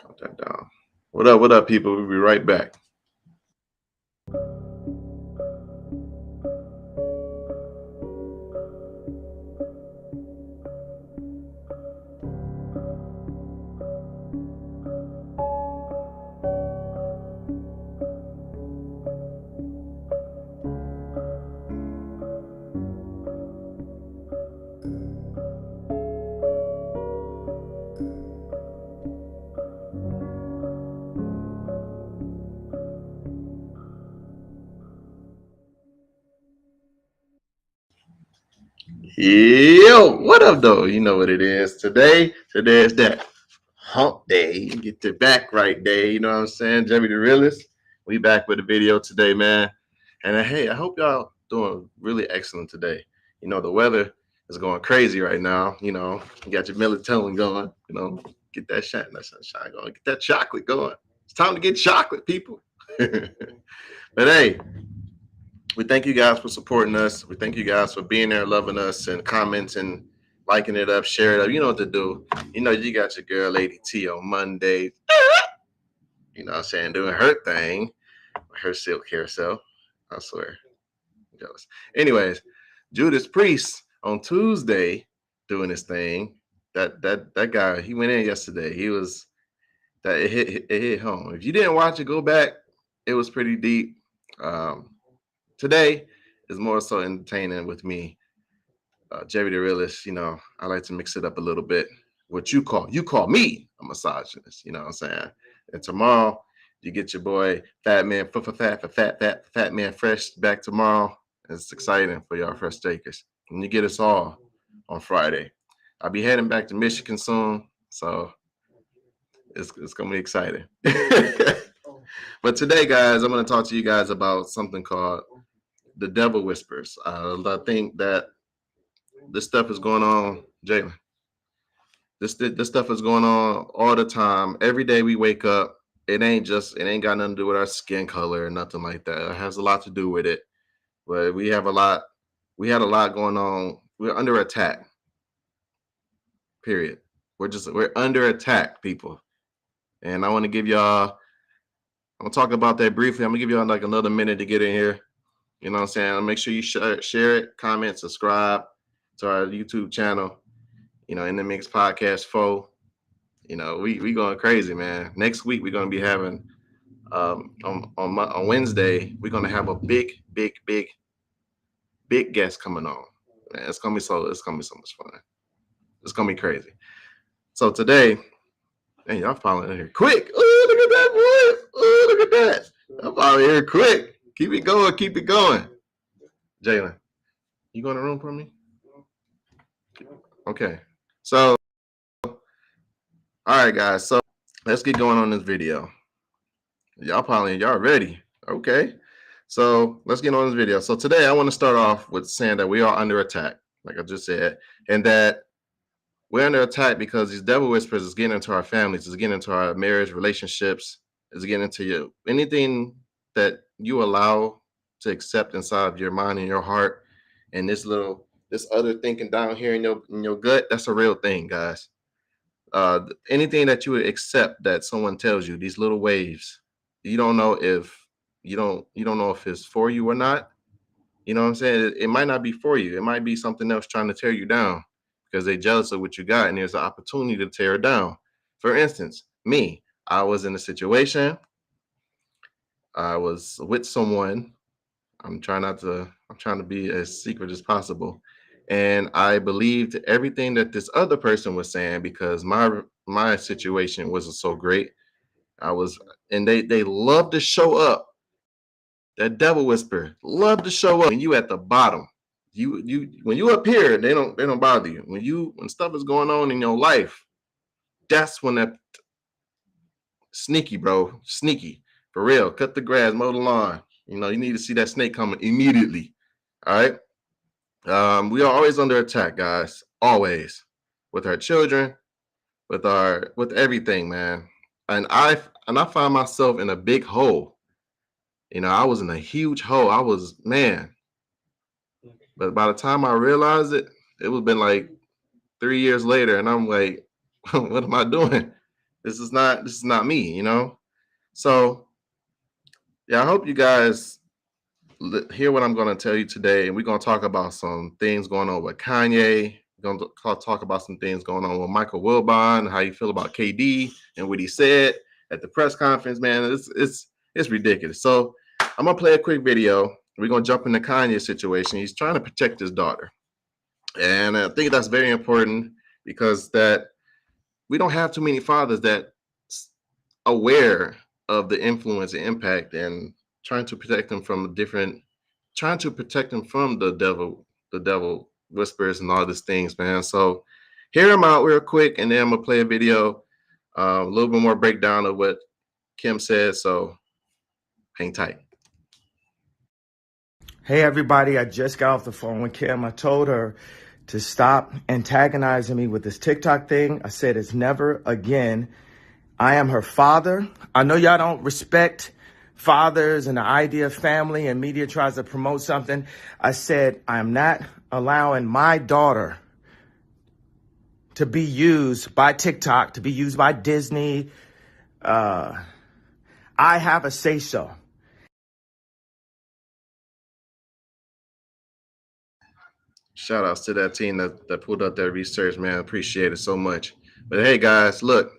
Count that down. What up, people? We'll be right back. Yo, what up, though? You know what it is. Today is that hump day. Get the back right day. You know what I'm saying? Jevvy the realist. We back with a video today, man. And hey, I hope y'all doing really excellent today. You know, the weather is going crazy right now. You know, you got your melatonin going. You know, get that sunshine going. Get that chocolate going. It's time to get chocolate, people. But hey, we thank you guys for supporting us. We thank you guys for being there, loving us, and commenting, liking it up, share it up. You know what to do. You know, you got your girl, Lady T, on Monday. You know what I'm saying? Doing her thing, her silk hair self. I swear. I'm jealous. Anyways, Judas Priest on Tuesday doing his thing. That guy, he went in yesterday. He was that it hit home. If you didn't watch it, go back. It was pretty deep. Um, Today is more so entertaining with me. Jevvy the realist, you know, I like to mix it up a little bit. What you call me a misogynist, you know what I'm saying? And tomorrow you get your boy Fat Man Fat Man Fresh back tomorrow. It's exciting for y'all fresh takers. And you get us all on Friday. I'll be heading back to Michigan soon, so it's gonna be exciting. But today, guys, I'm gonna talk to you guys about something called the devil whispers. I think that this stuff is going on, Jalen. This stuff is going on all the time. Every day we wake up, it ain't got nothing to do with our skin color or nothing like that. It has a lot to do with it. But we had a lot going on. We're under attack. Period. We're under attack, people. And I want to give y'all I'm gonna talk about that briefly. I'm gonna give y'all like another minute to get in here. You know what I'm saying? Make sure you share it, comment, subscribe to our YouTube channel. You know, in the Mix Podcast 4. You know, we going crazy, man. Next week we're gonna be having on Wednesday we're gonna have a big guest coming on. Man, it's gonna be so much fun. It's gonna be crazy. So today, man, y'all following in here quick. Oh, look at that boy. Oh, look at that. I'm following here quick. Keep it going. Keep it going. Jalen, you go in the room for me? Okay. So, all right, guys. So let's get going on this video. Y'all ready? Okay. So let's get on this video. So today I want to start off with saying that we are under attack, like I just said, and that we're under attack because these devil whispers is getting into our families, is getting into our marriage, relationships, is getting into you. Anything that you allow to accept inside of your mind and your heart, and this other thinking down here in your gut, that's a real thing, guys. Anything that you would accept that someone tells you, these little waves, you don't know if you don't know if it's for you or not. You know what I'm saying? It might not be for you. It might be something else trying to tear you down because they're jealous of what you got, and there's an opportunity to tear it down. For instance, me, I was in a situation. I was with someone. I'm trying to be as secret as possible. And I believed everything that this other person was saying because my situation wasn't so great. I was and they love to show up. That devil whisper love to show up when you at the bottom. You when you up here, they don't bother you. When stuff is going on in your life, that's when that sneaky, bro. Sneaky. For real. Cut the grass, mow the lawn. You know, you need to see that snake coming immediately. All right. We are always under attack, guys. Always. With our children, with everything, man. And I find myself in a big hole. You know, I was in a huge hole. I was, man. But by the time I realized it was been like 3 years later, and I'm like, what am I doing? This is not me, you know. So yeah, I hope you guys hear what I'm going to tell you today, and we're going to talk about some things going on with Kanye. We're going to talk about some things going on with Michael Wilbon, how you feel about KD and what he said at the press conference. Man, it's ridiculous. So I'm gonna play a quick video. We're gonna jump into Kanye's situation. He's trying to protect his daughter, and I think that's very important because that we don't have too many fathers that aware of the influence and impact and trying to protect them from different trying to protect them from the devil whispers and all these things, man. So hear him out real quick, and then I'm gonna play a video, a little bit more breakdown of what Kim said. So hang tight. Hey everybody, I just got off the phone with Kim. I told her to stop antagonizing me with this TikTok thing. I said it's never again. I am her father. I know y'all don't respect fathers and the idea of family, and media tries to promote something. I said I am not allowing my daughter to be used by TikTok, to be used by Disney. I have a say-so. Shout outs to that team that pulled up that research, man. Appreciate it so much. But hey guys, look,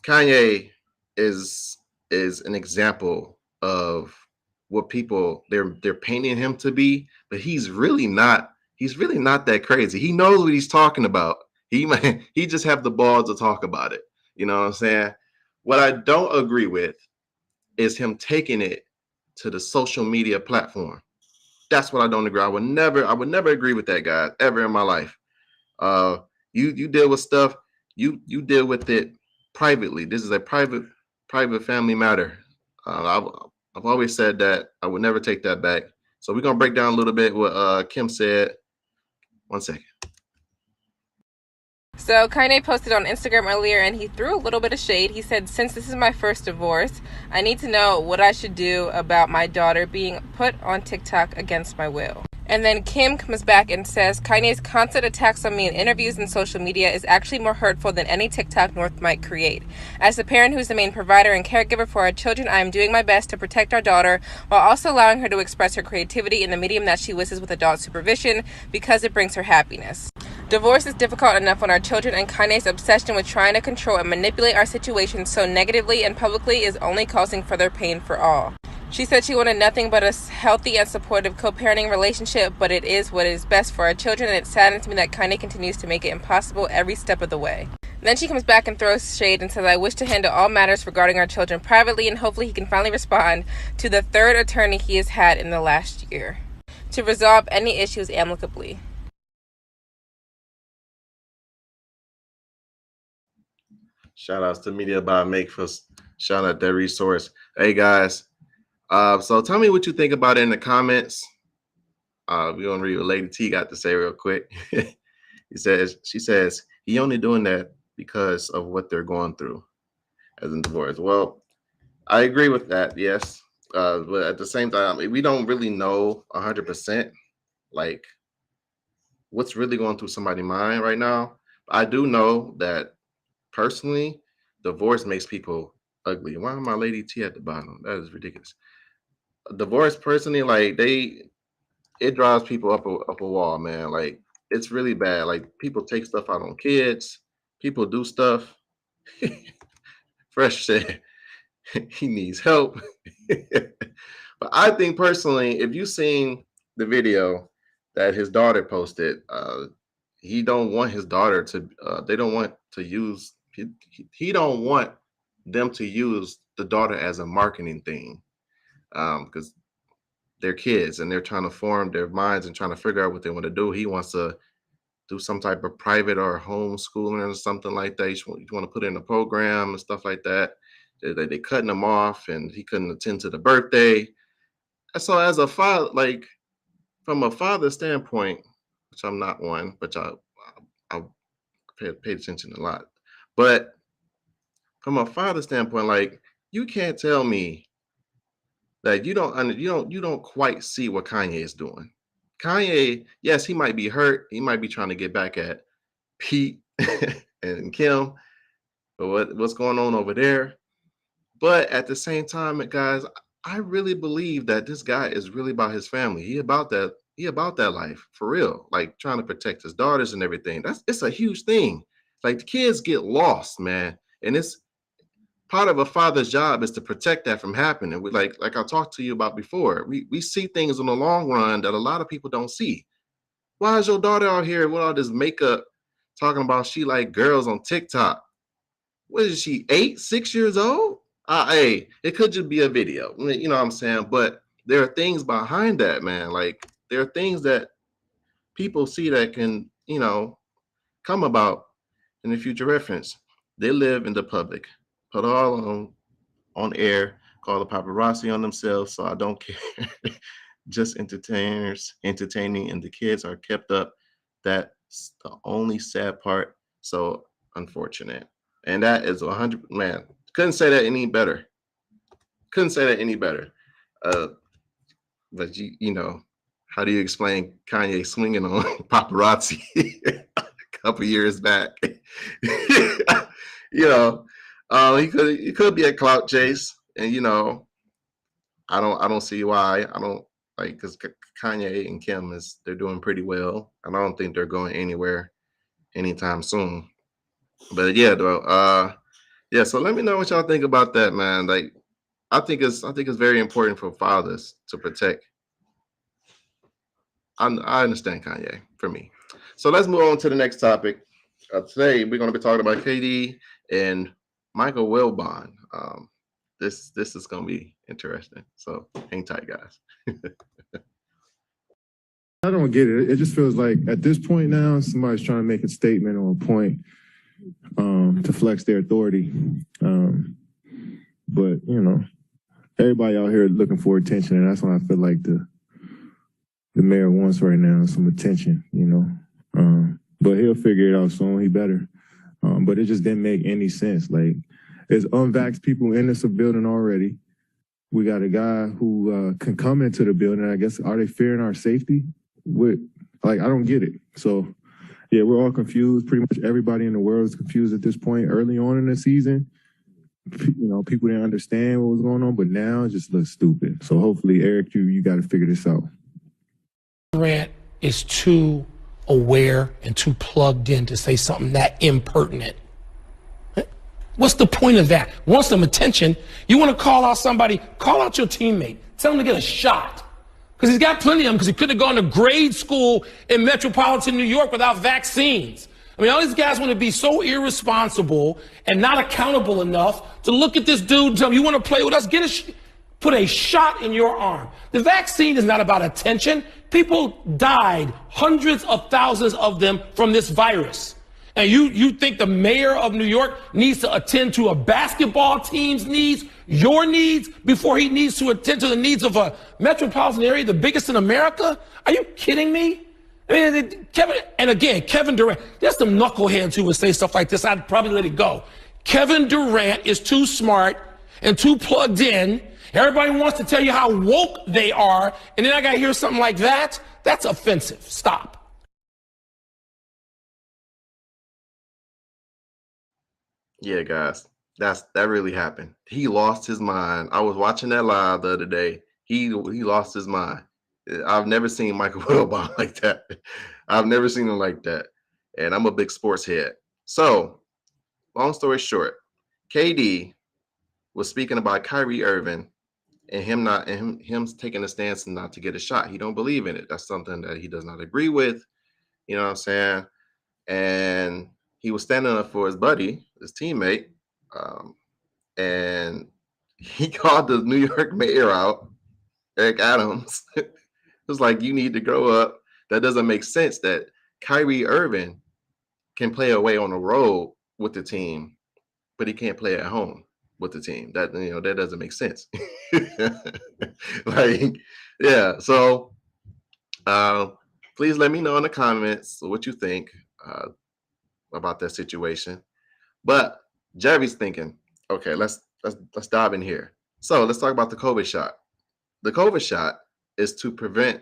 Kanye is an example of what people they're painting him to be, but he's really not. He's really not that crazy. He knows what he's talking about. He just have the balls to talk about it. You know what I'm saying? What I don't agree with is him taking it to the social media platform. That's what I don't agree. I would never agree with that guy ever in my life. Uh, you deal with stuff. You deal with it privately. This is a private family matter. I've always said that. I would never take that back. So we're gonna break down a little bit what Kim said. 1 second. So Kanye posted on Instagram earlier, and he threw a little bit of shade. He said, "Since this is my first divorce, I need to know what I should do about my daughter being put on TikTok against my will." And then Kim comes back and says, "Kanye's constant attacks on me in interviews and social media is actually more hurtful than any TikTok North might create. As the parent who's the main provider and caregiver for our children, I am doing my best to protect our daughter while also allowing her to express her creativity in the medium that she wishes with adult supervision because it brings her happiness. Divorce is difficult enough on our children, and Kanye's obsession with trying to control and manipulate our situation so negatively and publicly is only causing further pain for all." She said she wanted nothing but a healthy and supportive co-parenting relationship, but it is what is best for our children, and it saddens me that Kanye continues to make it impossible every step of the way. Then she comes back and throws shade and says, "I wish to handle all matters regarding our children privately, and hopefully he can finally respond to the third attorney he has had in the last year to resolve any issues amicably." Shout outs to Media by Make for shout out that resource. Hey guys, so tell me what you think about it in the comments. We're gonna read what Lady T got to say real quick. She says he only doing that because of what they're going through as in divorce. Well, I agree with that, yes. But at the same time, we don't really know 100% like what's really going through somebody's mind right now. I do know that personally, divorce makes people ugly. Why am my Lady T at the bottom? That is ridiculous. Divorce personally, like it drives people up a wall, man. Like it's really bad. Like people take stuff out on kids. People do stuff. Fresh said he needs help. But I think personally, if you seen the video that his daughter posted, he don't want his daughter to. They don't want to use. He don't want them to use the daughter as a marketing thing, because they're kids and they're trying to form their minds and trying to figure out what they want to do. He wants to do some type of private or homeschooling or something like that. You want to put in a program and stuff like that. They cutting him off, and he couldn't attend to the birthday. So as a father, like from a father standpoint, which I'm not one, but I pay attention a lot. But from a father standpoint, like you can't tell me that you don't quite see what Kanye is doing. Kanye, yes, he might be hurt. He might be trying to get back at Pete and Kim. what's going on over there. But at the same time, guys, I really believe that this guy is really about his family. He about that. He about that life for real. Like trying to protect his daughters and everything. It's a huge thing. Like the kids get lost, man, and it's part of a father's job is to protect that from happening. We like I talked to you about before. We see things in the long run that a lot of people don't see. Why is your daughter out here with all this makeup talking about she like girls on TikTok? What is she, 8, 6 years old? Hey, it could just be a video. You know what I'm saying? But there are things behind that, man. Like there are things that people see that can, come about in the future reference. They live in the public, put all on air, call the paparazzi on themselves. So I don't care. Just entertainers entertaining, and the kids are kept up. That's the only sad part. So unfortunate. And that is 100, man. Couldn't say that any better. Couldn't say that any better. But how do you explain Kanye swinging on paparazzi a couple years back? He could be a clout chase, and I don't see why. I don't like because Kanye and Kim they're doing pretty well, and I don't think they're going anywhere anytime soon. But yeah, though, yeah. So let me know what y'all think about that, man. Like, I think it's very important for fathers to protect. I understand Kanye for me. So let's move on to the next topic. Today we're going to be talking about KD and Michael Wilbon. This is going to be interesting. So hang tight, guys. I don't get it. It just feels like at this point now, somebody's trying to make a statement or a point to flex their authority. But, everybody out here looking for attention, and that's what I feel like the mayor wants right now, some attention, But he'll figure it out soon. He better. But it just didn't make any sense. Like, there's unvaxxed people in this building already. We got a guy who can come into the building. I guess, are they fearing our safety? I don't get it. So, yeah, we're all confused. Pretty much everybody in the world is confused at this point. Early on in the season, people didn't understand what was going on, but now it just looks stupid. So hopefully, Eric, you got to figure this out. Durant is too aware and too plugged in to say something that impertinent. What's the point of that? Want some attention? You want to call out somebody? Call out your teammate. Tell him to get a shot. Because he's got plenty of them, because he could have gone to grade school in metropolitan New York without vaccines. I mean, all these guys want to be so irresponsible and not accountable enough to look at this dude and tell him, you want to play with us? Put a shot in your arm. The vaccine is not about attention. People died, hundreds of thousands of them, from this virus. And you think the mayor of New York needs to attend to a basketball team's needs, your needs, before he needs to attend to the needs of a metropolitan area, the biggest in America? Are you kidding me? I mean, Kevin Durant, there's some knuckleheads who would say stuff like this. I'd probably let it go. Kevin Durant is too smart and too plugged in. Everybody wants to tell you how woke they are, and then I got to hear something like that? That's offensive. Stop. Yeah, guys, that really happened. He lost his mind. I was watching that live the other day. He lost his mind. I've never seen Michael Wilbon like that. I've never seen him like that. And I'm a big sports head. So, long story short, KD was speaking about Kyrie Irving and him taking a stance not to get a shot. He don't believe in it. That's something that he does not agree with. You know what I'm saying? And he was standing up for his buddy, his teammate, and he called the New York mayor out, Eric Adams. It was like, you need to grow up. That doesn't make sense that Kyrie Irving can play away on the road with the team, but he can't play at home with the team. That that doesn't make sense. Like, yeah. So please let me know in the comments what you think about that situation. But Jevvy's thinking, okay, let's dive in here. So let's talk about the COVID shot. The COVID shot is to prevent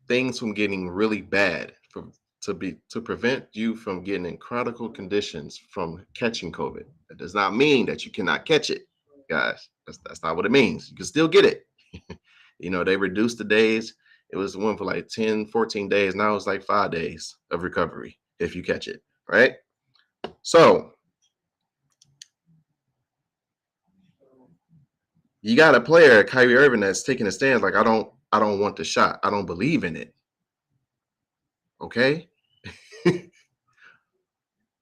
things from getting really bad to prevent you from getting in critical conditions from catching COVID. That does not mean that you cannot catch it, guys. That's not what it means. You can still get it. They reduced the days. It was one for like 10, 14 days. Now it's like 5 days of recovery if you catch it, right? So you got a player, Kyrie Irving, that's taking a stance like, I don't want the shot. I don't believe in it. Okay.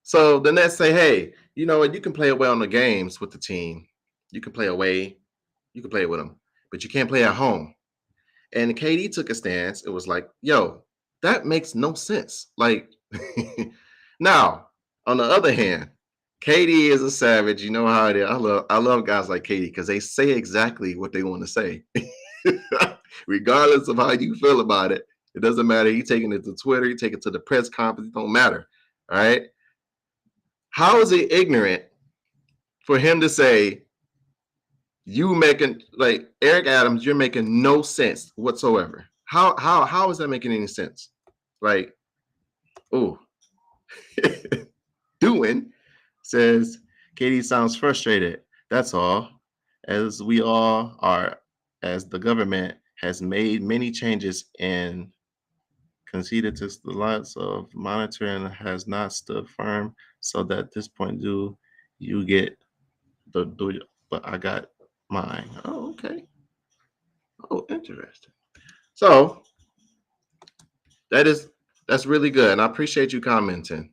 So the Nets say, hey, you know what? You can play away on the games with the team. You can play away. You can play with them, but you can't play at home. And KD took a stance. It was like, yo, that makes no sense. Like, now, on the other hand, KD is a savage. You know how it is. I love guys like KD because they say exactly what they want to say. Regardless of how you feel about it. It doesn't matter. He taking it to Twitter, he taking it to the press conference, it don't matter. All right. How is it ignorant for him to say, you making, like, Eric Adams, you're making no sense whatsoever? How is that making any sense? Like, oh, doing says Katie sounds frustrated. That's all. As we all are, as the government has made many changes and conceded to the lots of monitoring has not stood firm. So that at this point, do you get but I got mine. Oh, okay. Oh, interesting. So that's really good. And I appreciate you commenting.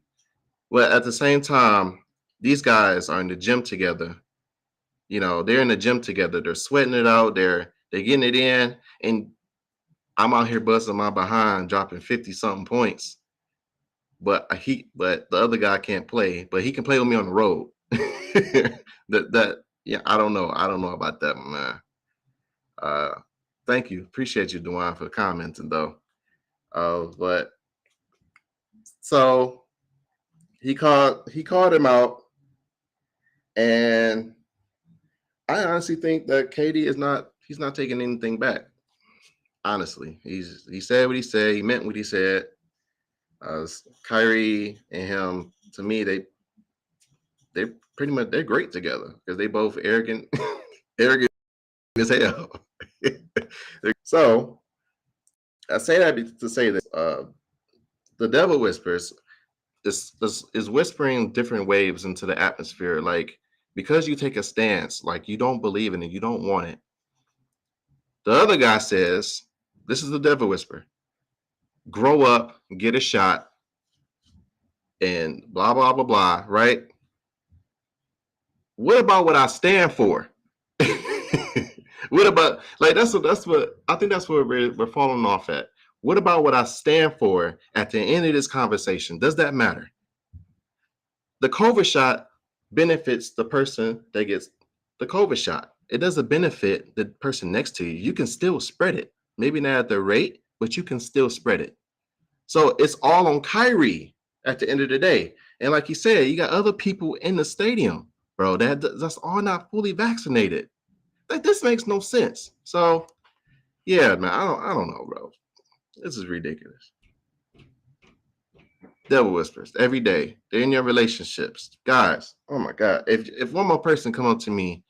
Well, at the same time, these guys are in the gym together. They're in the gym together. They're sweating it out. They're getting it in. And I'm out here busting my behind, dropping 50 something points. But the other guy can't play, but he can play with me on the road. Yeah, I don't know. I don't know about that, man. Thank you. Appreciate you, Dwayne, for commenting though. But so he called him out, and I honestly think that he's not taking anything back. Honestly, he said what he said. He meant what he said. Kyrie and him, to me, they're pretty much, they're great together because they both arrogant, arrogant as hell. So I say that to say this: the devil whispers is whispering different waves into the atmosphere. Like, because you take a stance, like you don't believe in it, you don't want it. The other guy says, this is the devil whisper: grow up, get a shot, and blah blah blah blah. Right? What about what I stand for? What about, like, that's what I think, that's where we're falling off at. What about what I stand for at the end of this conversation? Does that matter? The COVID shot benefits the person that gets the COVID shot. It doesn't benefit the person next to you. You can still spread it. Maybe not at the rate, but you can still spread it. So it's all on Kyrie at the end of the day. And like you said, you got other people in the stadium, bro. That's all not fully vaccinated. Like, this makes no sense. So yeah, man, I don't know, bro. This is ridiculous. Devil whispers every day. They're in your relationships, guys. Oh my God! If one more person come up to me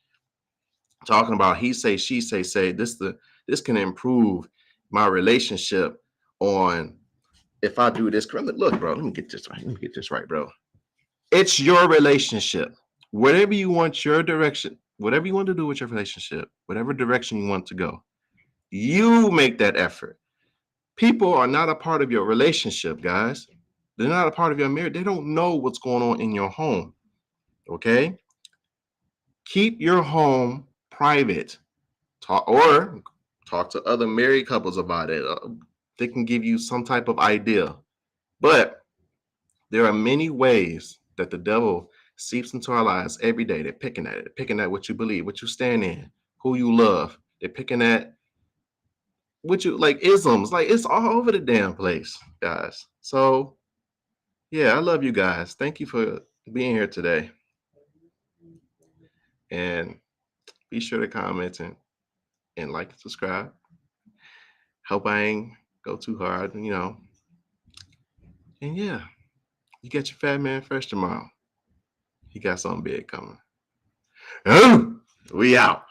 talking about he say, she say, this can improve my relationship on if I do this. Look, bro. Let me get this right, bro. It's your relationship. Whatever you want your direction, whatever you want to do with your relationship, whatever direction you want to go, you make that effort. People are not a part of your relationship, guys. They're not a part of your marriage. They don't know what's going on in your home. Okay? Keep your home private. Talk to other married couples about it. They can give you some type of idea. But there are many ways that the devil seeps into our lives every day. They're picking at it. They're picking at what you believe, what you stand in, who you love. They're picking at what you like, isms. Like, it's all over the damn place, guys. So yeah, I love you guys. Thank you for being here today. And be sure to comment and like and subscribe. Hope I ain't go too hard, And yeah, you got your fat man fresh tomorrow. He got something big coming. Oh, we out.